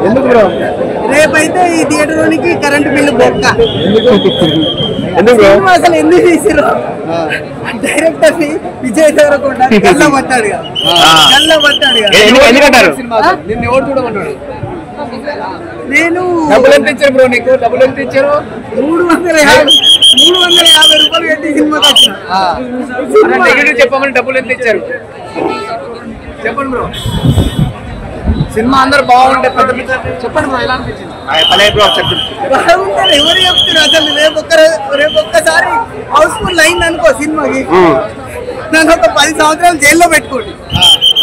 ఎందుకు బ్రో? రేపైతే ఈ థియేటర్ లోనికి కరెంట్ బిల్లు బొక్క. ఎందుకు అసలు ఎందుకు తీసిరు? డైరెక్టర్ విజయ్ దేవరకొండ గల్ల పట్టాడు, ఎందుకంటారు? నిన్ను ఎవరు చూడమన్నాడు? నేను డబ్బులు ఎంత ఇచ్చారు బ్రో? నీకు డబ్బులు ఎంత ఇచ్చారు? 350 రూపాయలు పెట్టి సినిమాకి వచ్చిన. నెగిటివ్ చెప్పమని డబ్బులు ఎంత ఇచ్చారు చెప్పండి బ్రో. సినిమా అందరు బాగుంటే పెద్ద చెప్పండి బ్రో, ఎలా అనిపించింది? బాగుంటారు, ఎవరు చెప్తారు అసలు? రేపు ఒక్కసారి హౌస్ఫుల్ అయింది అనుకో సినిమాకి, నన్ను ఒక 10 సంవత్సరాలు జైల్లో పెట్టుకోండి.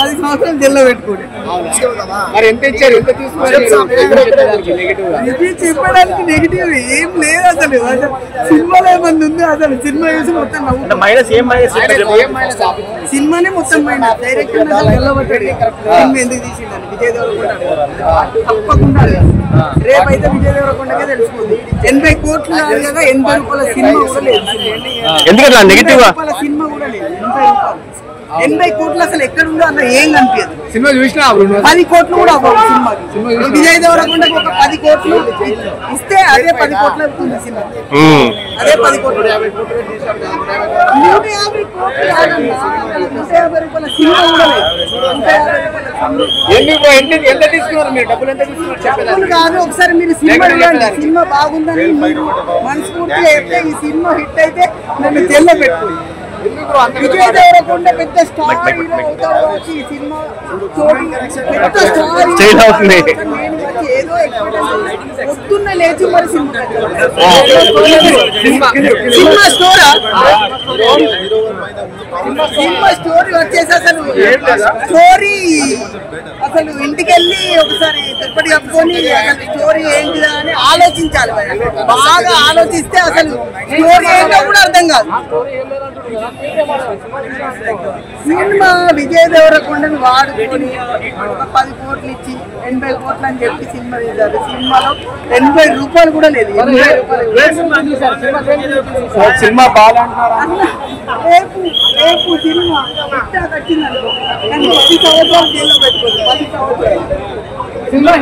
10 సంవత్సరాలు జైల్లో పెట్టుకోండి. మరి ఎంత ఇచ్చారు? ఎంత తీసుకున్నారు? చెప్పడానికి నెగిటివ్ ఏం లేదు అసలు. సినిమాలో ఏమన్నా ఉంది అసలు? సినిమా చూసి మొత్తం సినిమానే మొత్తం మైనస్. డైరెక్టర్ సినిమా ఎందుకు తీసిందని విజయ్ దేవరకొండ తప్పకుండా. రేపైతే విజయ్ దేవరకొండకే తెలిసిపోతుంది. 80 కోట్లు కదా, 80 రూపాయల సినిమా కూడా లేదు. ఎందుకంటే నెగిటివ్ సినిమా కూడా లేదు. 80 కోట్లు అసలు ఎక్కడుందో అన్న ఏం కనిపించదు. సినిమా చూసినా 10 కోట్లు కూడా అవ్వదు సినిమాకి. విజయ్ దేవరకొండకి ఒక 10 కోట్లు ఇస్తే అదే 10 కోట్లు అవుతుంది సినిమా. అదే 10 కోట్లు 150 కోట్లు 150 రూపాయల సినిమా కూడా లేదు. ఎంత తీసుకున్నారు మీరు? డబ్బులు ఎంత తీసుకున్నారు కాదు, ఒకసారి మీరు సినిమా చూడండి. సినిమా బాగుందని మీరు మనస్ఫూర్తిగా చెప్తే ఈ సినిమా హిట్ అయితే నన్ను జైల్లో పెట్టుకోండి. విజయ్ దేవరకొండ పెద్ద స్టార్ హీరో అవుతాడు వచ్చి ఈ సినిమా పెద్ద స్టార్ ఏదో పొద్దున్న లేచి మరి సినిమా స్టోరీ వచ్చేసి అసలు ఇంటికెళ్ళి ఒకసారి తిరుపతి కప్పుకొని అసలు స్టోరీ ఏంటిదా అని ఆలోచించాలి. బాగా ఆలోచిస్తే అసలు స్టోరీ ఏంటో కూడా అర్థం కాదు. సినిమా విజయ్ దేవరకొండని వాడుకొని 10 కోట్లు ఇచ్చి 80 కోట్లు అని చెప్పి సినిమా తీశారు. సినిమాలో 80 రూపాయలు కూడా లేదు. 80 రూపాయలు సినిమా బాగుంటున్నారు. రేపు సినిమా వచ్చిందనుకో 10 సంవత్సరాలు జైల్లో పెట్టుకోండి. 10 సంవత్సరాలు సినిమా